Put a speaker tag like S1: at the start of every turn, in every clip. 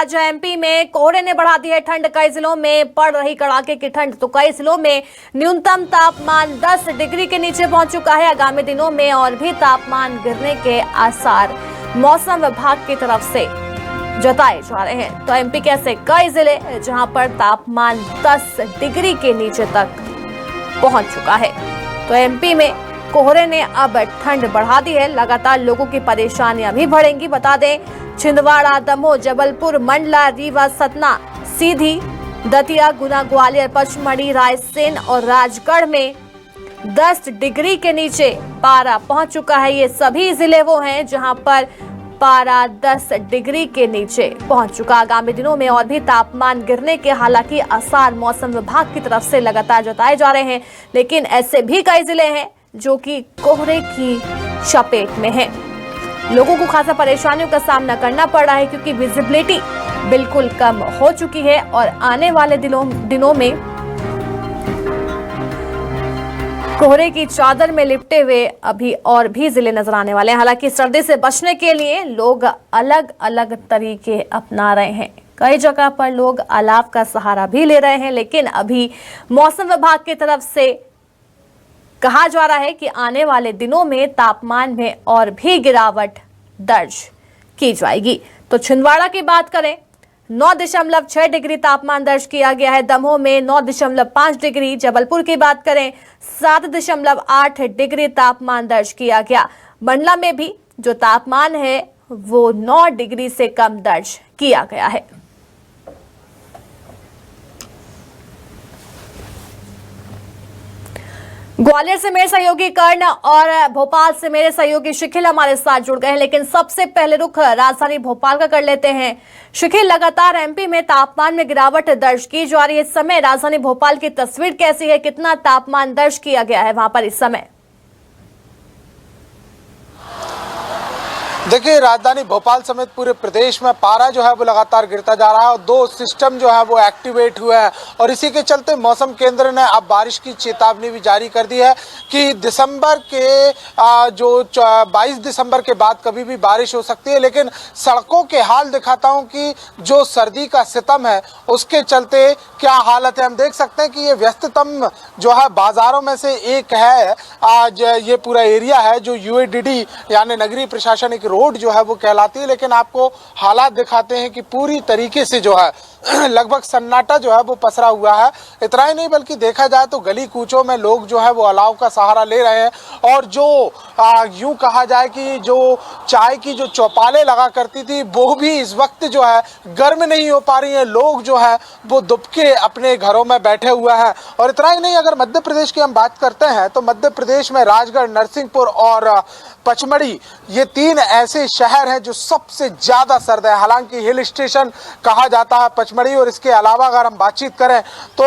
S1: आज एमपी में कोहरे ने बढ़ा दी है ठंड। कई जिलों में पड़ रही कड़ाके की ठंड, तो कई जिलों में न्यूनतम तापमान 10 डिग्री के नीचे पहुंच चुका है। आगामी दिनों में और भी तापमान गिरने के आसार मौसम विभाग की तरफ से जताए जा रहे हैं। तो एमपी के ऐसे कई जिले जहां पर तापमान 10 डिग्री के नीचे तक पहुंच चुका है। तो एमपी में कोहरे ने अब ठंड बढ़ा दी है। लगातार लोगों की परेशानियां भी बढ़ेंगी। बता दें, छिंदवाड़ा, दमोह, जबलपुर, मंडला, रीवा, सतना, सीधी, दतिया, गुना, ग्वालियर, पचमढ़ी, रायसेन और राजगढ़ में 10 डिग्री के नीचे पारा पहुंच चुका है। ये सभी जिले वो हैं जहां पर पारा 10 डिग्री के नीचे पहुंच चुका। आगामी दिनों में और भी तापमान गिरने के हालांकि आसार मौसम विभाग की तरफ से लगातार जताए जा रहे हैं, लेकिन ऐसे भी कई जिले हैं जो कि कोहरे की चपेट में हैं। लोगों को खासा परेशानियों का सामना करना पड़ रहा है क्योंकि विजिबिलिटी बिल्कुल कम हो चुकी है और आने वाले दिनों में कोहरे की चादर में लिपटे हुए अभी और भी जिले नजर आने वाले हैं। हालांकि सर्दी से बचने के लिए लोग अलग अलग तरीके अपना रहे हैं। कई जगह पर लोग अलाव का सहारा भी ले रहे हैं, लेकिन अभी मौसम विभाग की तरफ से कहा जा रहा है कि आने वाले दिनों में तापमान में और भी गिरावट दर्ज की जाएगी। तो छिंदवाड़ा की बात करें, 9.6 डिग्री तापमान दर्ज किया गया है। दमोह में 9.5 डिग्री। जबलपुर की बात करें, 7.8 डिग्री तापमान दर्ज किया गया। मंडला में भी जो तापमान है वो 9 डिग्री से कम दर्ज किया गया है। ग्वालियर से मेरे सहयोगी कर्ण और भोपाल से मेरे सहयोगी शिखिल हमारे साथ जुड़ गए हैं, लेकिन सबसे पहले रुख राजधानी भोपाल का कर लेते हैं। शिखिल, लगातार एमपी में तापमान में गिरावट दर्ज की जा रही है। इस समय राजधानी भोपाल की तस्वीर कैसी है? कितना तापमान दर्ज किया गया है वहां पर इस समय?
S2: देखिए, राजधानी भोपाल समेत पूरे प्रदेश में पारा जो है वो लगातार गिरता जा रहा है और 2 सिस्टम जो है वो एक्टिवेट हुए हैं और इसी के चलते मौसम केंद्र ने अब बारिश की चेतावनी भी जारी कर दी है कि दिसंबर के 22 दिसंबर के बाद कभी भी बारिश हो सकती है। लेकिन सड़कों के हाल दिखाता हूं कि जो सर्दी का सितम है उसके चलते क्या हालत है। हम देख सकते हैं कि ये व्यस्ततम जो है बाजारों में से एक है। आज ये पूरा एरिया है जो यूएडीडी यानी नगरीय प्रशासनिक रोड जो है वो कहलाती है, लेकिन आपको हालात दिखाते हैं कि पूरी तरीके से जो है लगभग सन्नाटा जो है वो पसरा हुआ है। इतना ही नहीं बल्कि देखा जाए तो गली कूचों में लोग जो है वो अलाव का सहारा ले रहे हैं और जो यूं कहा जाए कि जो चाय की जो चौपालें लगा करती थी वो भी इस वक्त जो है गर्म नहीं हो पा रही है। लोग जो है वो दुबके अपने घरों में बैठे हुए हैं। और इतना ही नहीं, अगर मध्य प्रदेश की हम बात करते हैं तो मध्य प्रदेश में राजगढ़, नरसिंहपुर और पचमढ़ी ये 3 ऐसे शहर हैं जो सबसे ज्यादा सर्द है। हालांकि हिल स्टेशन कहा जाता है पचमढ़ी, और इसके अलावा अगर हम बातचीत करें तो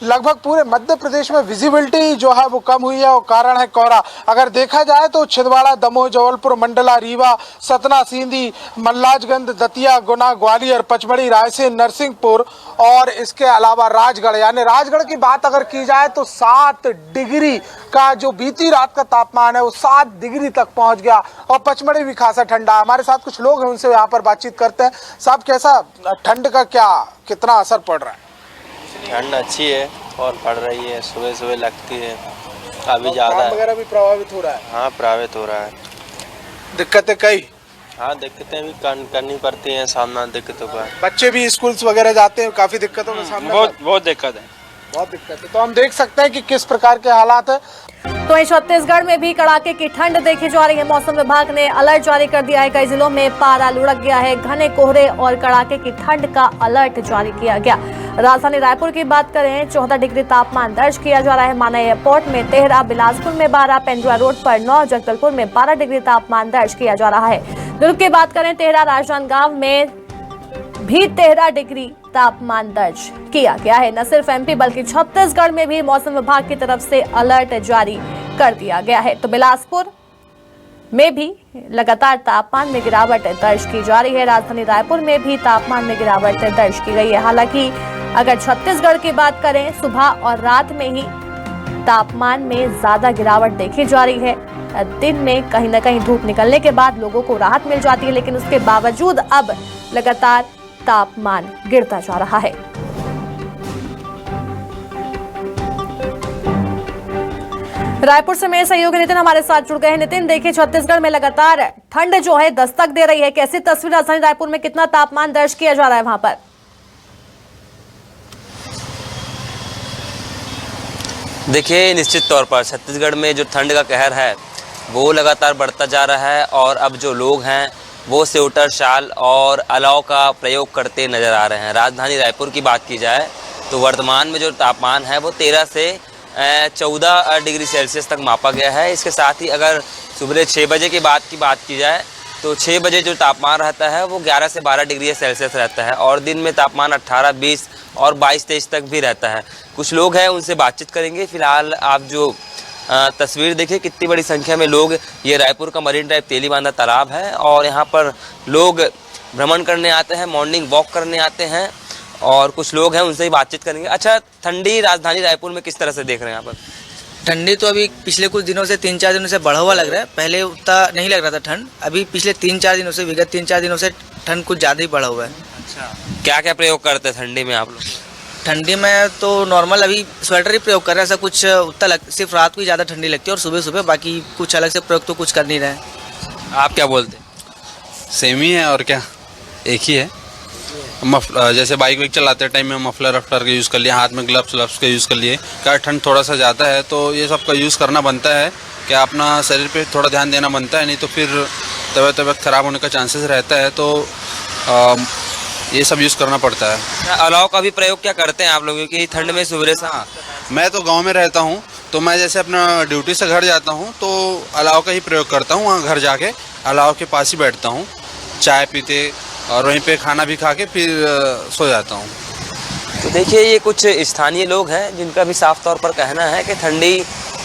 S2: लगभग पूरे मध्य प्रदेश में विजिबिलिटी जो है वो कम हुई है और कारण है कोहरा। अगर देखा जाए तो छिंदवाड़ा, दमोह, जबलपुर, मंडला, रीवा, सतना, सीधी, मल्लाजगंज, दतिया, गुना, ग्वालियर, पचमढ़ी, रायसेन, नरसिंहपुर और इसके अलावा राजगढ़, यानी राजगढ़ की बात अगर की जाए तो 7 डिग्री का जो बीती रात का तापमान है वो 7 डिग्री तक पहुंच गया और पचमढ़ी भी खासा ठंडा है। हमारे साथ कुछ लोग हैं, उनसे यहाँ पर बातचीत करते हैं। साहब, कैसा ठंड का कितना असर पड़ रहा है?
S3: ठंड अच्छी है और पड़ रही है, सुबह सुबह लगती है, अभी ज़्यादा है।
S2: वगैरह भी प्रभावित हो रहा है?
S3: हाँ, प्रभावित हो रहा है।
S2: दिक्कतें कई?
S3: हाँ, दिक्कतें भी करनी पड़ती हैं, सामना दिक्कतों का।
S2: बच्चे भी स्कूल्स वगैरह जाते हैं, काफी दिक्कतों का सामना?
S3: बहुत दिक्कत है,
S2: बहुत दिक्कत है। तो हम देख सकते हैं कि किस प्रकार के हालात है।
S1: तो वहीं छत्तीसगढ़ में भी कड़ाके की ठंड देखी जा रही है। मौसम विभाग ने अलर्ट जारी कर दिया है। कई जिलों में पारा लुढ़क गया है। घने कोहरे और कड़ाके की ठंड का अलर्ट जारी किया गया। राजधानी रायपुर की बात करें, 14 डिग्री तापमान दर्ज किया जा रहा है। माना एयरपोर्ट में 13, बिलासपुर में 12, पेंड्रा रोड पर 9, जगदलपुर में 12 डिग्री तापमान दर्ज किया जा रहा है। दुर्ग की बात करें, 13, राजनांदगांव में भी 13 डिग्री तापमान दर्ज किया गया है। न सिर्फ एमपी बल्कि छत्तीसगढ़ में भी मौसम विभाग की तरफ से अलर्ट जारी कर दिया गया है। तो बिलासपुर में भी लगातार तापमान में गिरावट दर्ज की जा रही है। राजधानी रायपुर में भी तापमान में गिरावट दर्ज की गई है। हालांकि अगर छत्तीसगढ़ की बात करें, सुबह और रात में ही तापमान में ज्यादा गिरावट देखी जा रही है। दिन में कहीं न कहीं धूप निकलने के बाद लोगों को राहत मिल जाती है, लेकिन उसके बावजूद अब लगातार तापमान गिरता जा रहा है। रायपुर से मेरे सहयोगी नितिन हमारे साथ जुड़ गए हैं। नितिन, देखिए छत्तीसगढ़ में लगातार ठंड जो है दस्तक दे रही है, कैसी तस्वीर राजधानी रायपुर में कितना तापमान दर्ज किया जा रहा है वहां पर?
S4: देखिए, निश्चित तौर पर छत्तीसगढ़ में जो ठंड का कहर है वो लगातार बढ़ता जा रहा है और अब जो लोग हैं वो स्वेटर, शाल और अलाव का प्रयोग करते नज़र आ रहे हैं। राजधानी रायपुर की बात की जाए तो वर्तमान में जो तापमान है वो 13 से 14 डिग्री सेल्सियस तक मापा गया है। इसके साथ ही अगर सुबह 6 बजे के बाद की बात की जाए तो 6 बजे जो तापमान रहता है वो 11 से 12 डिग्री सेल्सियस रहता है और दिन में तापमान 18, 20 और 22-23 तक भी रहता है। कुछ लोग हैं, उनसे बातचीत करेंगे। फिलहाल आप जो तस्वीर देखिए, कितनी बड़ी संख्या में लोग, ये रायपुर का मरीन ड्राइव तेलीबांधा तालाब है और यहाँ पर लोग भ्रमण करने आते हैं, मॉर्निंग वॉक करने आते हैं और कुछ लोग हैं, उनसे ही बातचीत करेंगे। अच्छा, ठंडी राजधानी रायपुर में किस तरह से देख रहे हैं यहाँ पर?
S5: ठंडी तो अभी पिछले कुछ दिनों से 3-4 दिनों से बढ़ा हुआ लग रहा है। पहले उतना नहीं लग रहा था ठंड, अभी पिछले 3-4 दिनों से, विगत 3-4 दिनों से ठंड कुछ ज़्यादा ही बढ़ा हुआ है।
S4: अच्छा, क्या क्या प्रयोग करते हैं ठंडी में आप लोग?
S5: ठंडी में तो नॉर्मल अभी स्वेटर ही प्रयोग कर रहे हैं, ऐसा कुछ उतना सिर्फ रात को ही ज़्यादा ठंडी लगती है और सुबह सुबह बाकी कुछ अलग से प्रयोग तो कुछ कर नहीं रहे हैं।
S4: आप क्या बोलते हैं?
S6: सेम ही है और क्या, एक ही है। जैसे बाइक चलाते टाइम में मफलर वफलर का यूज़ कर लिया, हाथ में ग्लव्स का यूज़ कर लिए। क्या ठंड थोड़ा सा ज़्यादा है तो ये सब का यूज़ करना बनता है, क्या अपना शरीर पे थोड़ा ध्यान देना बनता है, नहीं तो फिर तबीयत ख़राब होने का चांसेस रहता है। तो ये सब यूज़ करना पड़ता है।
S4: अलाव का भी प्रयोग क्या करते हैं आप लोग, क्योंकि ठंड में सुबह से?
S6: हाँ, मैं तो गांव में रहता हूँ तो मैं जैसे अपना ड्यूटी से घर जाता हूँ तो अलाव का ही प्रयोग करता हूँ। वहाँ घर जाके अलाव के पास ही बैठता हूँ, चाय पीते और वहीं पे खाना भी खा के फिर सो जाता हूँ।
S4: तो देखिए, ये कुछ स्थानीय लोग हैं जिनका भी साफ तौर पर कहना है कि ठंडी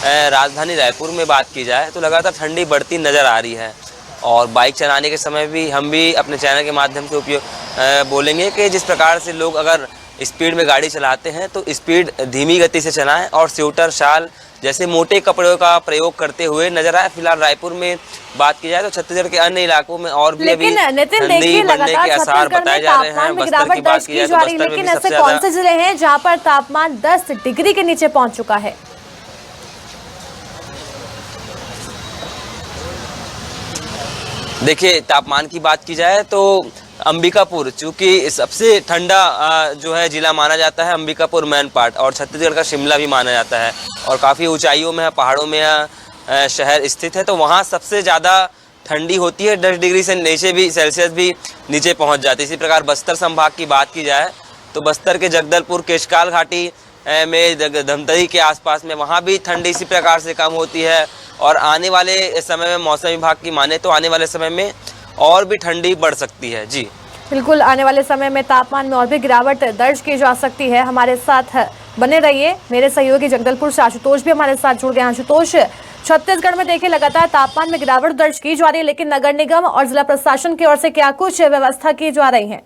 S4: राजधानी रायपुर में बात की जाए तो लगातार ठंडी बढ़ती नज़र आ रही है और बाइक चलाने के समय भी हम भी अपने चैनल के माध्यम से उपयोग बोलेंगे कि जिस प्रकार से लोग अगर स्पीड में गाड़ी चलाते हैं तो स्पीड धीमी गति से चलाएं और स्वेटर, शाल जैसे मोटे कपड़ों का प्रयोग करते हुए नजर आए। फिलहाल रायपुर में बात की जाए तो छत्तीसगढ़ के अन्य इलाकों में और भी अभी ठंडी बढ़ने के आसार बताए जा रहे हैं। बस्तर की बात की जाए तो बस्तर में भी सबसे
S1: ऐसे कौन से जिले हैं जहां पर तापमान 10 डिग्री के नीचे पहुंच चुका है?
S4: देखिए, तापमान की बात की जाए तो अंबिकापुर, चूँकि सबसे ठंडा जो है जिला माना जाता है अंबिकापुर मैन पार्ट, और छत्तीसगढ़ का शिमला भी माना जाता है और काफ़ी ऊंचाइयों में है, पहाड़ों में शहर स्थित है, तो वहाँ सबसे ज़्यादा ठंडी होती है। 10 डिग्री से नीचे भी सेल्सियस भी नीचे पहुँच जाती है। इसी प्रकार बस्तर संभाग की बात की जाए तो बस्तर के जगदलपुर, केशकाल घाटी में, धमतरी के आसपास में वहाँ भी ठंडी इसी प्रकार से कम होती है और आने वाले समय में मौसम विभाग की माने तो आने वाले समय में और भी ठंडी बढ़ सकती है। जी
S1: बिल्कुल, आने वाले समय में तापमान में और भी गिरावट दर्ज की जा सकती है। हमारे साथ बने रहिए। मेरे सहयोगी जगदलपुर से आशुतोष भी हमारे साथ जुड़ गए हैं। आशुतोष, छत्तीसगढ़ में देखिए लगातार तापमान में गिरावट दर्ज की जा रही है, लेकिन नगर निगम और जिला प्रशासन की ओर से क्या कुछ व्यवस्था की जा रही है?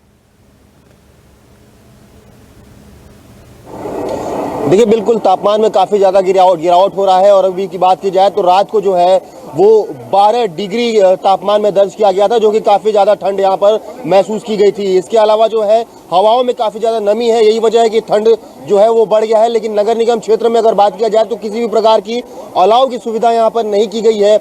S7: देखिए, बिल्कुल तापमान में काफ़ी ज़्यादा गिरावट हो रहा है और अभी की बात की जाए तो रात को जो है वो 12 डिग्री तापमान में दर्ज किया गया था, जो कि काफ़ी ज़्यादा ठंड यहाँ पर महसूस की गई थी। इसके अलावा जो है हवाओं में काफ़ी ज़्यादा नमी है, यही वजह है कि ठंड जो है वो बढ़ गया है। लेकिन नगर निगम क्षेत्र में अगर बात किया जाए तो किसी भी प्रकार की अलाव की सुविधा यहाँ पर नहीं की गई है।